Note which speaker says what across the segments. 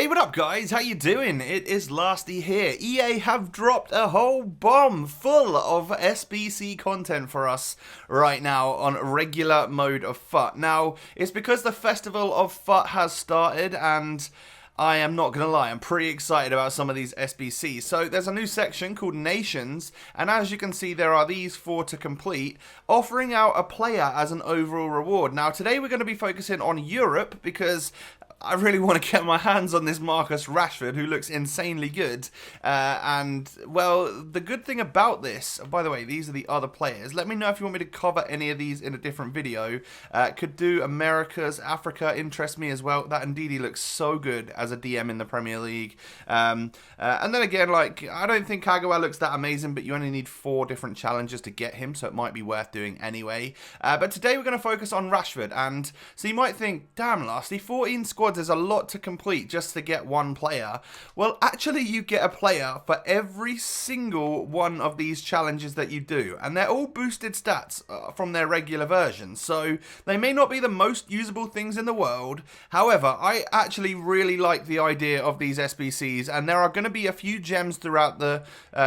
Speaker 1: Hey, what up guys? How you doing? It is Lasty here. EA have dropped a whole bomb full of SBC content for us right now on regular mode of FUT. Now, it's because the Festival of FUT has started and I am not going to lie, I'm pretty excited about some of these SBCs. So there's a new section called Nations, and as you can see there are these 4 to complete, offering out a player as an overall reward. Now today we're going to be focusing on Europe because I really want to get my hands on this Marcus Rashford, who looks insanely good. And, well, the good thing about this, by the way, these are the other players. Let me know if you want me to cover any of these in a different video. Could do Americas, Africa, interests me as well. That indeed, he looks so good as a DM in the Premier League. And then again, like, I don't think Kagawa looks that amazing, but you only need 4 different challenges to get him, so it might be worth doing anyway. But today we're going to focus on Rashford. And so you might think, damn, Lasty, 14 squads. There's a lot to complete just to get one player. Well, actually you get a player for every single one of these challenges that you do, and they're all boosted stats from their regular version, so they may not be the most usable things in the world. However, I actually really like the idea of these SBCs, and there are going to be a few gems throughout the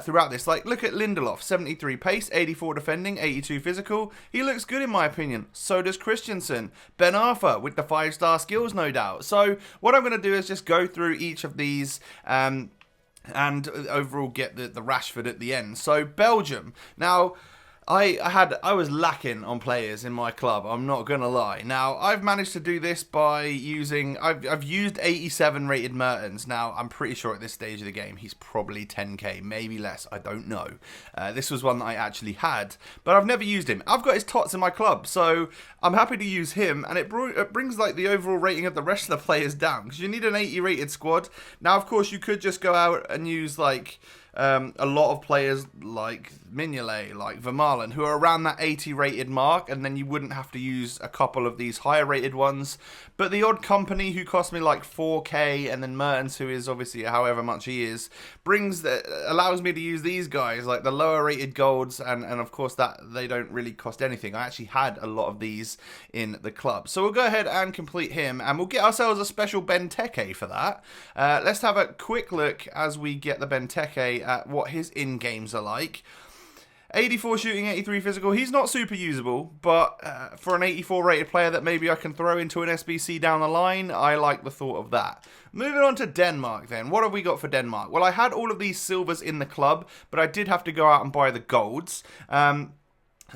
Speaker 1: throughout this. Like, look at Lindelof, 73 pace, 84 defending, 82 physical. He looks good in my opinion. So does Christensen. Ben Arfa with the 5-star skills, no doubt. So what I'm going to do is just go through each of these and overall get the Rashford at the end. So Belgium. Now, I was lacking on players in my club, I'm not gonna lie. Now I've managed to do this by using I've used 87 rated Mertens. Now I'm pretty sure at this stage of the game he's probably 10k, maybe less, I don't know. This was one that I actually had, but I've never used him. I've got his tots in my club, so I'm happy to use him, and it brings like the overall rating of the rest of the players down, because you need an 80 rated squad. Now of course you could just go out and use like a lot of players like Mignolet, like Vermaelen, who are around that 80 rated mark, and then you wouldn't have to use a couple of these higher rated ones. But the odd company who cost me like 4k, and then Mertens, who is obviously however much he is, allows me to use these guys, like the lower rated golds, and of course that they don't really cost anything. I actually had a lot of these in the club. So we'll go ahead and complete him, and we'll get ourselves a special Benteke for that. Let's have a quick look as we get the Benteke at what his in-games are like. 84 shooting, 83 physical. He's not super usable, but for an 84 rated player that maybe I can throw into an SBC down the line, I like the thought of that. Moving on to Denmark then. What have we got for Denmark? Well, I had all of these silvers in the club, but I did have to go out and buy the golds.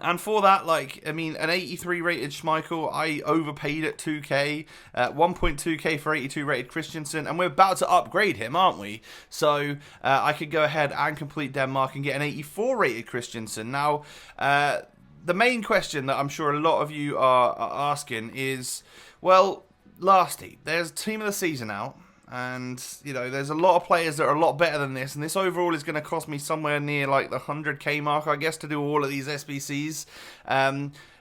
Speaker 1: And for that, like, I mean, an 83 rated Schmeichel, I overpaid at 2k, 1.2k for 82 rated Christensen, and we're about to upgrade him, aren't we? So I could go ahead and complete Denmark and get an 84 rated Christensen. Now, the main question that I'm sure a lot of you are asking is, well, Lasty, there's Team of the Season out. And, you know, there's a lot of players that are a lot better than this. And this overall is going to cost me somewhere near, like, the 100k mark, I guess, to do all of these SBCs.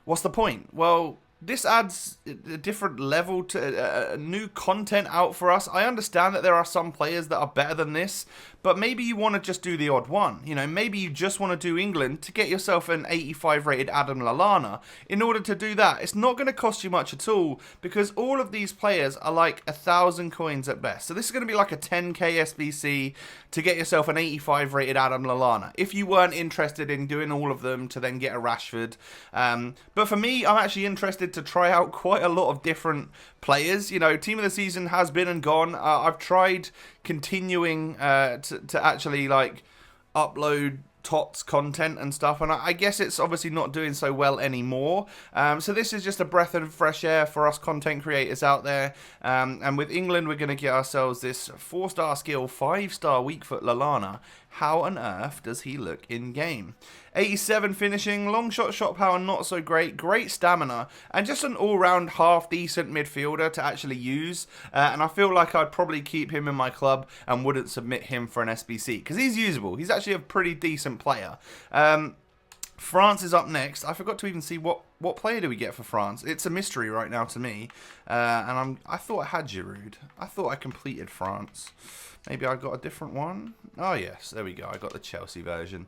Speaker 1: What's the point? Well, this adds a different level to new content out for us. I understand that there are some players that are better than this, but maybe you want to just do the odd one. You know, maybe you just want to do England to get yourself an 85 rated Adam Lallana. In order to do that, it's not going to cost you much at all, because all of these players are like 1,000 coins at best. So this is going to be like a 10k SBC to get yourself an 85 rated Adam Lallana, if you weren't interested in doing all of them to then get a Rashford. But for me, I'm actually interested to try out quite a lot of different players. You know, Team of the Season has been and gone. I've tried continuing to actually like upload TOTS content and stuff, and I guess it's obviously not doing so well anymore. So this is just a breath of fresh air for us content creators out there. And with England, we're going to get ourselves this 4-star skill, 5-star weak foot Lallana. How on earth does he look in game? 87 finishing, long shot power not so great, great stamina, and just an all-round half-decent midfielder to actually use. And I feel like I'd probably keep him in my club and wouldn't submit him for an SBC, because he's usable. He's actually a pretty decent player. France is up next. I forgot to even see what what player do we get for France? It's a mystery right now to me. And I thought I had Giroud. I thought I completed France. Maybe I got a different one. Oh yes, there we go. I got the Chelsea version.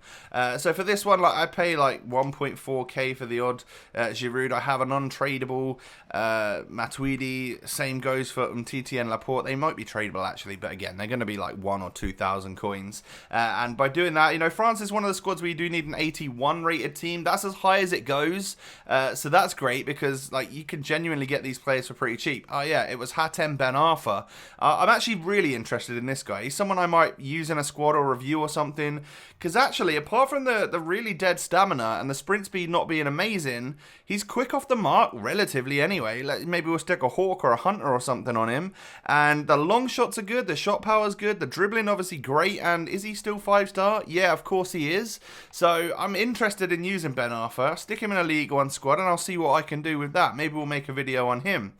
Speaker 1: So for this one, like I pay like 1.4k for the odd Giroud. I have an untradeable Matuidi. Same goes for Umtiti and Laporte. They might be tradable actually, but again, they're going to be like 1,000 or 2,000 coins. And by doing that, you know, France is one of the squads where you do need an 81 rated team. That's as high as it goes. So that's great because like you can genuinely get these players for pretty cheap. Oh yeah, it was Hatem Ben Arfa. I'm actually really interested in this guy. He's someone I might use in a squad or review or something, because actually apart from the really dead stamina and the sprint speed not being amazing, he's quick off the mark relatively anyway. Maybe we'll stick a Hawk or a Hunter or something on him, and the long shots are good, the shot power's good, the dribbling obviously great. And is he still 5-star? Yeah, of course he is. So I'm interested in using Ben Arfa. Stick him in a League One squad and I'll see what I can do with that. Maybe we'll make a video on him.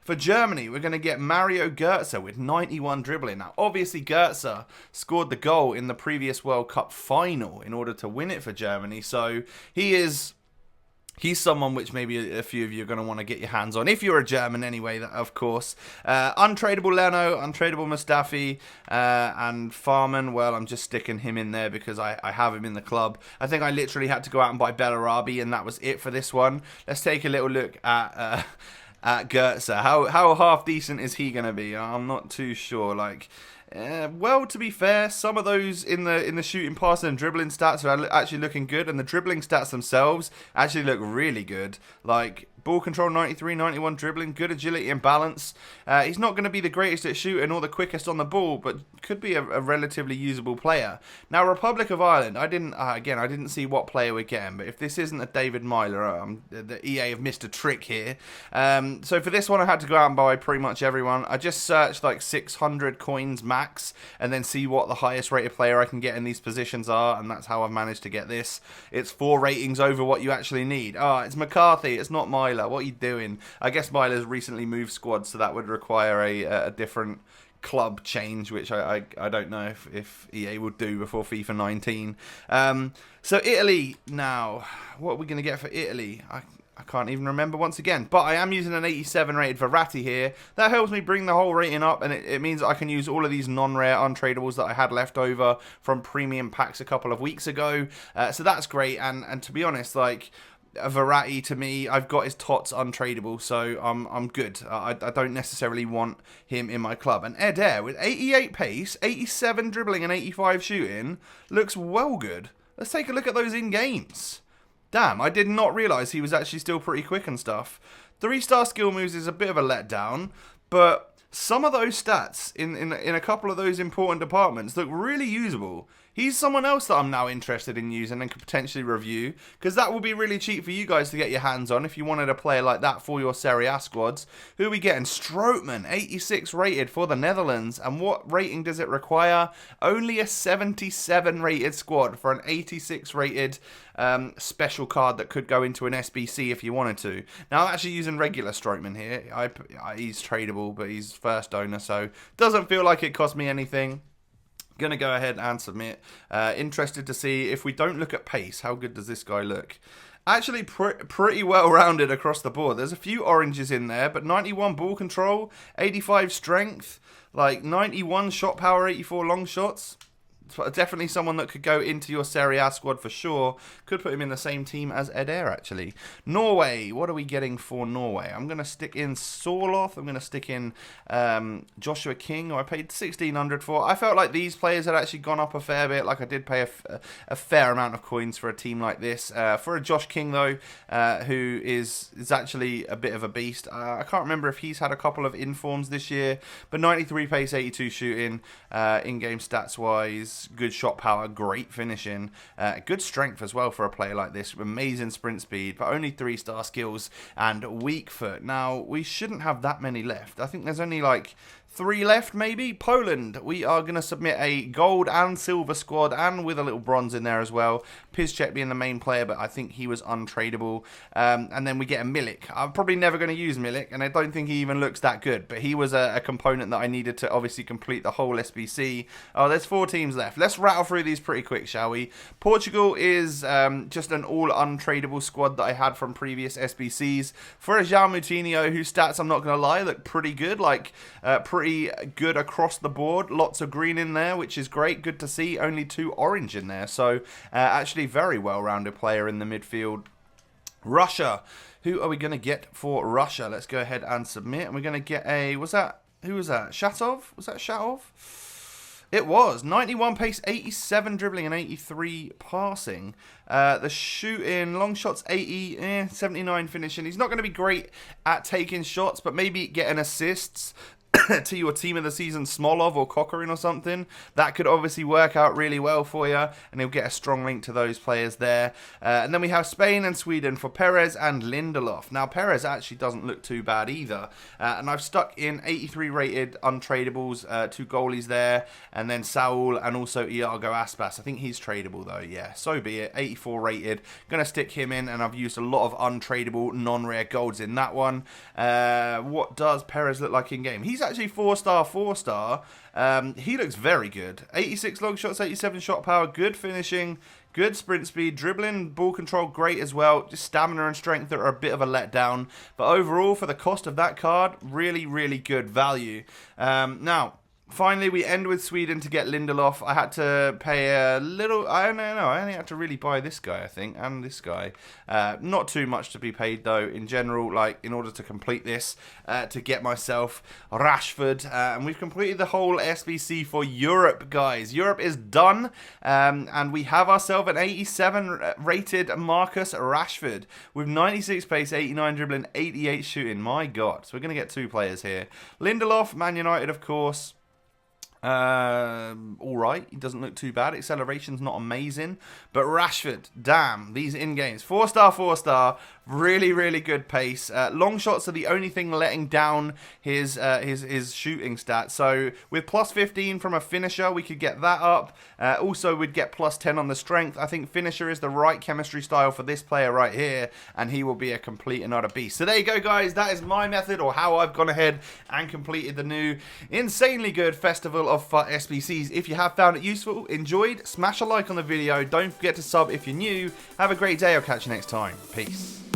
Speaker 1: For Germany, we're going to get Mario Götze with 91 dribbling. Now, obviously, Götze scored the goal in the previous World Cup final in order to win it for Germany. So he's someone which maybe a few of you are going to want to get your hands on. If you're a German anyway, of course. Untradeable Leno, untradeable Mustafi, and Farman. Well, I'm just sticking him in there because I have him in the club. I think I literally had to go out and buy Bellarabi, and that was it for this one. Let's take a little look at Götze. How half decent is he going to be? I'm not too sure. Like, well, to be fair, some of those in the shooting, passing, and dribbling stats are actually looking good, and the dribbling stats themselves actually look really good. Like ball control 93, 91 dribbling, good agility and balance. He's not going to be the greatest at shooting or the quickest on the ball, but could be a relatively usable player. Now, Republic of Ireland, I didn't see what player we're getting, but if this isn't a David Myler, the EA have missed a trick here. So for this one, I had to go out and buy pretty much everyone. I just searched like 600 coins max, and then see what the highest rated player I can get in these positions are, and that's how I've managed to get this. It's 4 ratings over what you actually need. It's McCarthy, it's not Myler. What are you doing? I guess Myler's recently moved squads, so that would require a different club change, which I don't know if EA would do before FIFA 19. So Italy now. What are we going to get for Italy? I can't even remember once again, but I am using an 87 rated Verratti here. That helps me bring the whole rating up, and it means I can use all of these non-rare untradables that I had left over from premium packs a couple of weeks ago. So that's great, and to be honest, like, Verratti, to me, I've got his tots untradeable, so I'm good. I don't necessarily want him in my club. And Eder, with 88 pace, 87 dribbling, and 85 shooting, looks well good. Let's take a look at those in games. Damn, I did not realise he was actually still pretty quick and stuff. 3-star skill moves is a bit of a letdown, but some of those stats in a couple of those important departments look really usable. He's someone else that I'm now interested in using and could potentially review, because that will be really cheap for you guys to get your hands on if you wanted a player like that for your Serie A squads. Who are we getting? Strootman, 86 rated for the Netherlands. And what rating does it require? Only a 77 rated squad for an 86 rated special card that could go into an SBC if you wanted to. Now, I'm actually using regular Strootman here. He's tradable, but he's first owner, so doesn't feel like it cost me anything. Going to go ahead and submit. Interested to see, if we don't look at pace, how good does this guy look? Actually pretty well rounded across the board. There's a few oranges in there, but 91 ball control, 85 strength, like 91 shot power, 84 long shots. Definitely someone that could go into your Serie A squad for sure. Could put him in the same team as Eder, actually. Norway, what are we getting for Norway? I'm going to stick in Sorloth. I'm going to stick in Joshua King, who I paid 1,600 for. I felt like these players had actually gone up a fair bit. Like, I did pay a fair amount of coins for a team like this. For a Josh King, though, who is actually a bit of a beast. I can't remember if he's had a couple of informs this year, but 93 pace, 82 shooting, in-game stats-wise. Good shot power, great finishing, good strength as well for a player like this, amazing sprint speed, but only 3-star skills and weak foot. Now, we shouldn't have that many left. I think there's only like 3 left, maybe. Poland, we are going to submit a gold and silver squad, and with a little bronze in there as well. Piszczek being the main player, but I think he was untradeable. And then we get a Milik. I'm probably never going to use Milik, and I don't think he even looks that good, but he was a component that I needed to obviously complete the whole SBC. Oh, there's 4 teams left. Let's rattle through these pretty quick, shall we? Portugal is just an all untradeable squad that I had from previous SBCs. For a João Moutinho, whose stats, I'm not going to lie, look pretty good, like pretty good across the board. Lots of green in there, which is great. Good to see. Only 2 orange in there. So actually very well-rounded player in the midfield. Russia. Who are we going to get for Russia? Let's go ahead and submit. And we're going to get a... Who was that? Shatov? Was that Shatov? It was. 91 pace, 87 dribbling, and 83 passing. The shooting, long shots 80, 79 finishing. He's not going to be great at taking shots, but maybe getting assists to your team of the season, Smolov or Kokorin or something. That could obviously work out really well for you, and he'll get a strong link to those players there. And then we have Spain and Sweden for Perez and Lindelof. Now, Perez actually doesn't look too bad either. And I've stuck in 83 rated untradables, 2 goalies there, and then Saul and also Iago Aspas. I think he's tradable though, yeah, so be it. 84 rated. Gonna stick him in, and I've used a lot of untradable, non-rare golds in that one. What does Perez look like in game? He's actually 4-star, 4-star. He looks very good. 86 long shots, 87 shot power, good finishing, good sprint speed, dribbling, ball control, great as well. Just stamina and strength that are a bit of a letdown. But overall, for the cost of that card, really, really good value. Now, finally, we end with Sweden to get Lindelof. I had to pay a little... I don't know. I only had to really buy this guy, I think, and this guy. Not too much to be paid, though, in general, like, in order to complete this, to get myself Rashford. And we've completed the whole SBC for Europe, guys. Europe is done, and we have ourselves an 87 rated Marcus Rashford with 96 pace, 89 dribbling, 88 shooting. My God. So we're going to get 2 players here. Lindelof, Man United, of course. Alright, he doesn't look too bad. Acceleration's not amazing, but Rashford, damn, these in-games, 4-star, 4-star, really, really good pace. Long shots are the only thing letting down his shooting stats. So with plus 15 from a finisher, we could get that up. Also, we'd get plus 10 on the strength. I think finisher is the right chemistry style for this player right here, and he will be a complete and utter beast. So there you go, guys. That is my method, or how I've gone ahead and completed the new insanely good Festival of FUT SBCs. If you have found it useful, enjoyed, smash a like on the video. Don't forget to sub if you're new. Have a great day. I'll catch you next time. Peace.